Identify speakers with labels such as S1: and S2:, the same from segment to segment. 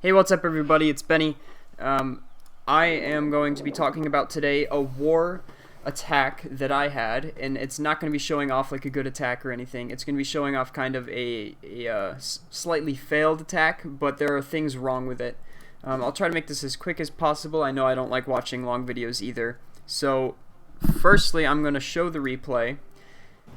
S1: Hey, what's up everybody? It's Benny. I am going to be talking about today a war attack that I had, and it's not going to be showing off like a good attack or anything. It's going to be showing off kind of a slightly failed attack, but there are things wrong with it. I'll try to make this as quick as possible. I know I don't like watching long videos either. So, firstly, I'm going to show the replay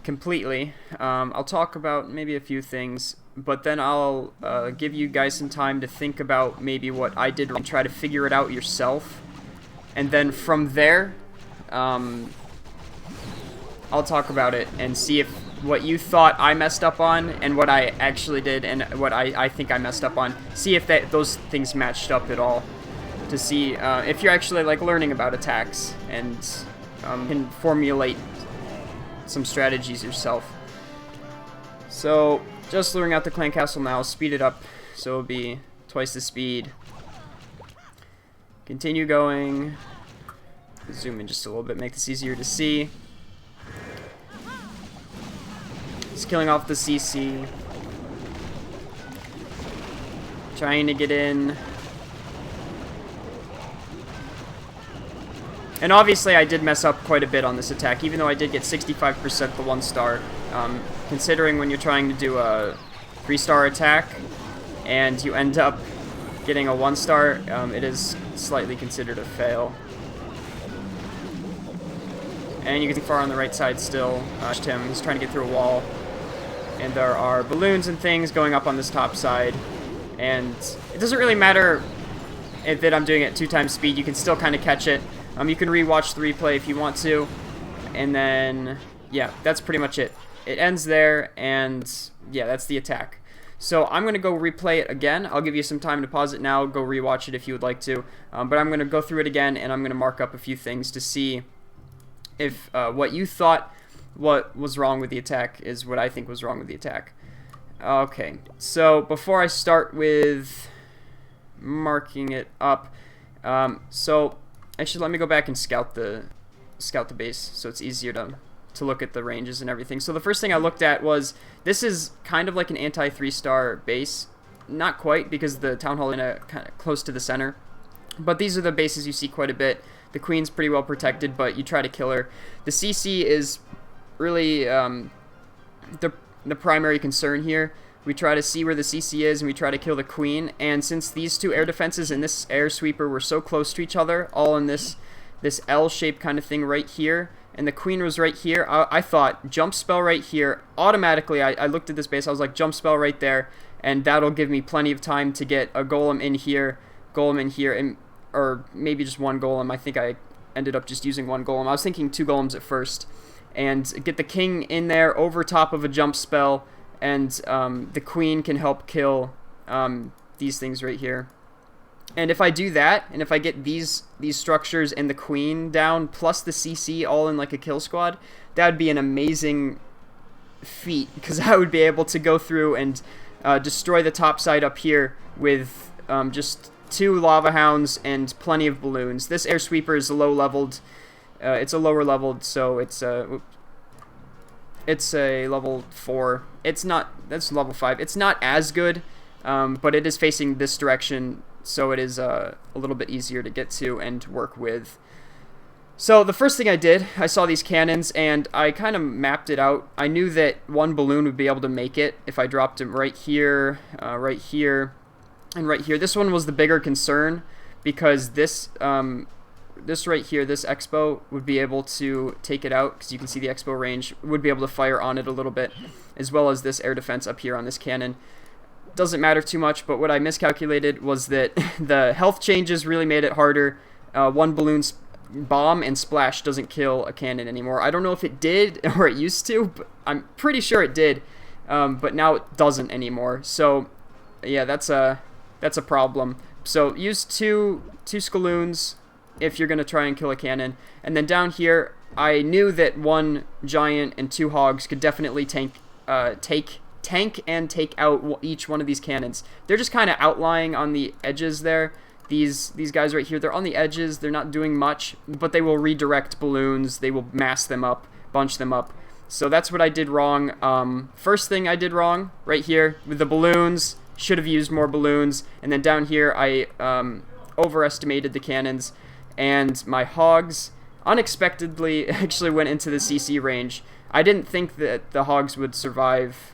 S1: completely. I'll talk about maybe a few things, but then I'll give you guys some time to think about maybe what I did and try to figure it out yourself. And then from there, I'll talk about it and see if what you thought I messed up on and what I actually did and what I think I messed up on. See if those things matched up at all, to see if you're actually like learning about attacks and can formulate some strategies yourself. So, just luring out the clan castle now, speed it up so it'll be twice the speed. Continue going. Zoom in just a little bit, make this easier to see. Just killing off the CC. Trying to get in. And obviously I did mess up quite a bit on this attack, even though I did get 65% the 1 star. Considering when you're trying to do a 3-star attack and you end up getting a 1 star, it is slightly considered a fail. And you can see far on the right side still, him, he's trying to get through a wall. And there are balloons and things going up on this top side. And it doesn't really matter that I'm doing it at 2 times speed, you can still kind of catch it. You can re-watch the replay if you want to, and then, yeah, that's pretty much it. It ends there, and, yeah, that's the attack. So I'm going to go replay it again. I'll give you some time to pause it now, go re-watch it if you would like to, but I'm going to go through it again, and I'm going to mark up a few things to see if what you thought what was wrong with the attack is what I think was wrong with the attack. Okay, so before I start with marking it up, actually, let me go back and scout the base so it's easier to look at the ranges and everything. So the first thing I looked at was, this is kind of like an anti-3-star base. Not quite, because the town hall is kind of close to the center. But these are the bases you see quite a bit. The queen's pretty well protected, but you try to kill her. The CC is really the primary concern here. We try to see where the CC is, and we try to kill the queen. And since these 2 air defenses and this air sweeper were so close to each other, all in this L-shaped kind of thing right here, and the queen was right here, I thought, jump spell right here. Automatically, I looked at this base, I was like, jump spell right there, and that'll give me plenty of time to get a golem in here, and or maybe just 1 golem. I think I ended up just using 1 golem. I was thinking 2 golems at first, and get the king in there over top of a jump spell, and the queen can help kill these things right here. And if I do that, and if I get these structures and the queen down, plus the CC all in like a kill squad, that would be an amazing feat, because I would be able to go through and destroy the top side up here with just 2 lava hounds and plenty of balloons. This air sweeper is low-leveled. It's a lower leveled, so it's a level 4. It's not, that's level 5. It's not as good, but it is facing this direction, so it is a little bit easier to get to and work with. So the first thing I did, I saw these cannons, and I kind of mapped it out. I knew that 1 balloon would be able to make it if I dropped him right here, and right here. This one was the bigger concern, because this right here, this expo, would be able to take it out, because you can see the expo range, would be able to fire on it a little bit, as well as this air defense up here on this cannon. Doesn't matter too much, but what I miscalculated was that the health changes really made it harder. 1 balloon bomb and splash doesn't kill a cannon anymore. I don't know if it did, or it used to, but I'm pretty sure it did, but now it doesn't anymore. So, yeah, that's a problem. So use two Skaloons if you're going to try and kill a cannon. And then down here, I knew that 1 giant and 2 hogs could definitely tank and take out each one of these cannons. They're just kind of outlying on the edges there. These guys right here, they're on the edges. They're not doing much, but they will redirect balloons. They will mass them up, bunch them up. So that's what I did wrong. First thing I did wrong, right here, with the balloons, should have used more balloons. And then down here, I overestimated the cannons, and my hogs unexpectedly actually went into the CC range. I didn't think that the hogs would survive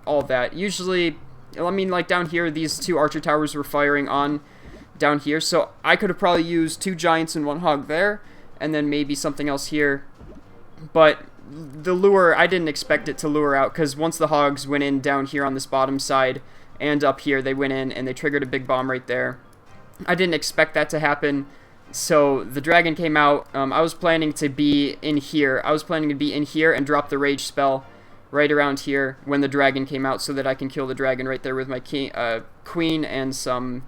S1: all that. Usually, I mean, like down here, these 2 archer towers were firing on down here, so I could have probably used 2 giants and 1 hog there, and then maybe something else here. But the lure, I didn't expect it to lure out, because once the hogs went in down here on this bottom side and up here, they went in and they triggered a big bomb right there. I didn't expect that to happen, so the dragon came out. I was planning to be in here. I was planning to be in here and drop the rage spell right around here when the dragon came out, so that I can kill the dragon right there with my queen and some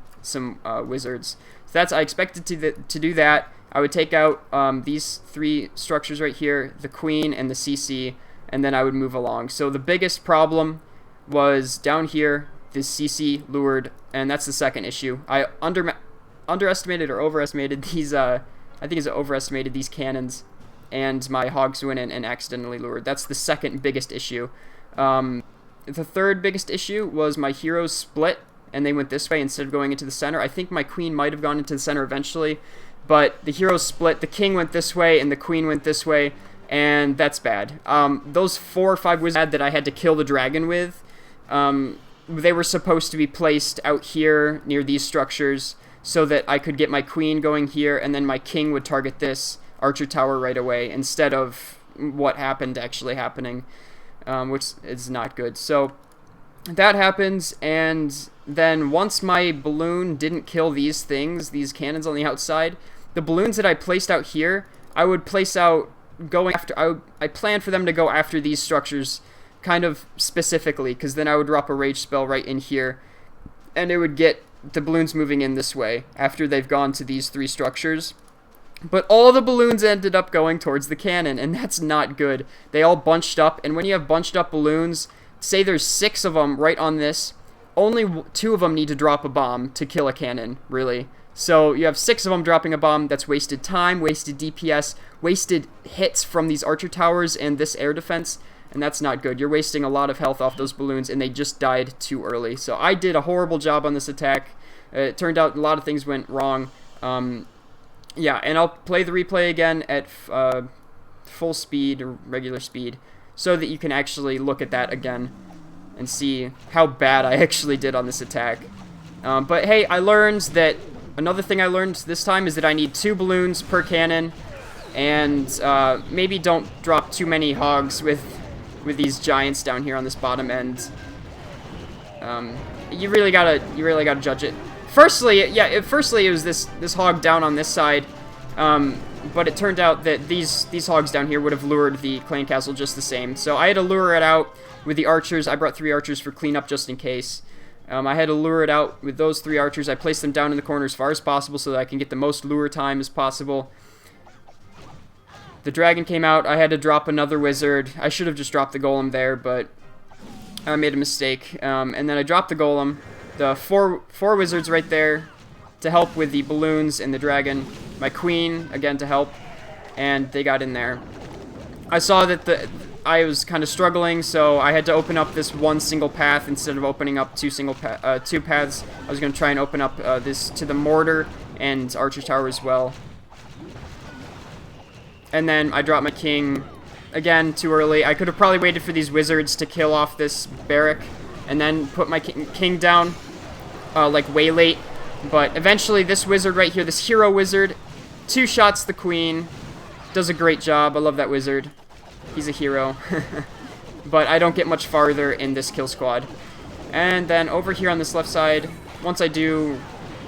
S1: wizards. So I expected to do that. I would take out these 3 structures right here, the queen and the CC, and then I would move along. So the biggest problem was down here, this CC lured, and that's the second issue. I underestimated or overestimated these, I think it's overestimated these cannons, and my hogs went in and accidentally lured. That's the second biggest issue. The third biggest issue was my heroes split, and they went this way instead of going into the center. I think my queen might have gone into the center eventually, but the heroes split. The king went this way, and the queen went this way, and that's bad. Those 4 or 5 wizards that I had to kill the dragon with, they were supposed to be placed out here near these structures so that I could get my queen going here, and then my king would target this archer tower right away instead of what happened actually happening, which is not good. So that happens, and then once my balloon didn't kill these things, these cannons on the outside, the balloons that I placed out here, I would place out going after, I planned for them to go after these structures kind of specifically, because then I would drop a rage spell right in here, and it would get the balloons moving in this way after they've gone to these 3 structures. But all the balloons ended up going towards the cannon, and that's not good. They all bunched up, and when you have bunched up balloons, say there's 6 of them right on this, only 2 of them need to drop a bomb to kill a cannon, really. So you have 6 of them dropping a bomb. That's wasted time, wasted DPS, wasted hits from these archer towers and this air defense, and that's not good. You're wasting a lot of health off those balloons, and they just died too early. So I did a horrible job on this attack. It turned out a lot of things went wrong. Yeah, and I'll play the replay again at full speed or regular speed so that you can actually look at that again and see how bad I actually did on this attack. But hey, I learned that another thing I learned this time is that I need 2 balloons per cannon, and maybe don't drop too many hogs with these giants down here on this bottom end. You really gotta judge it. Firstly, it was this hog down on this side, but it turned out that these hogs down here would have lured the clan castle just the same. So I had to lure it out with the archers. I brought 3 archers for cleanup just in case. I had to lure it out with those 3 archers. I placed them down in the corner as far as possible so that I can get the most lure time as possible. The dragon came out. I had to drop another wizard. I should have just dropped the golem there, but I made a mistake. And then I dropped the golem. The four wizards right there to help with the balloons and the dragon. My queen, again, to help. And they got in there. I saw that I was kind of struggling, so I had to open up this one single path instead of opening up two paths. I was going to try and open up this to the mortar and archer tower as well. And then I dropped my king, again, too early. I could have probably waited for these wizards to kill off this barrack and then put my king down, like, way late. But eventually, this wizard right here, this hero wizard, 2 shots the queen, does a great job. I love that wizard. He's a hero. But I don't get much farther in this kill squad. And then over here on this left side, once I do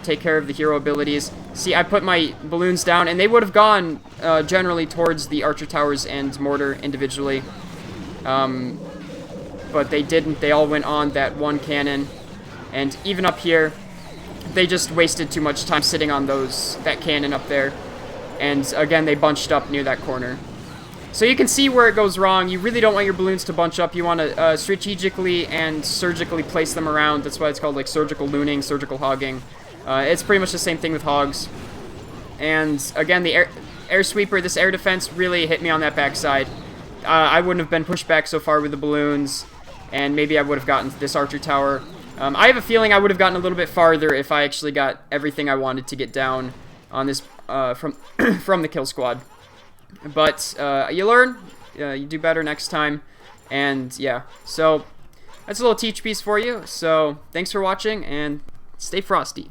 S1: take care of the hero abilities, see, I put my balloons down, and they would have gone generally towards the archer towers and mortar individually. But they didn't. They all went on that one cannon. And even up here, they just wasted too much time sitting on that cannon up there. And again, they bunched up near that corner. So you can see where it goes wrong. You really don't want your balloons to bunch up. You want to strategically and surgically place them around. That's why it's called, like, surgical looning, surgical hogging. It's pretty much the same thing with hogs. And again, the air sweeper, this air defense, really hit me on that backside. I wouldn't have been pushed back so far with the balloons, and maybe I would have gotten this archer tower. I have a feeling I would have gotten a little bit farther if I actually got everything I wanted to get down on this from from the kill squad. But you learn, you do better next time, and yeah. So that's a little teach piece for you. So thanks for watching, and stay frosty.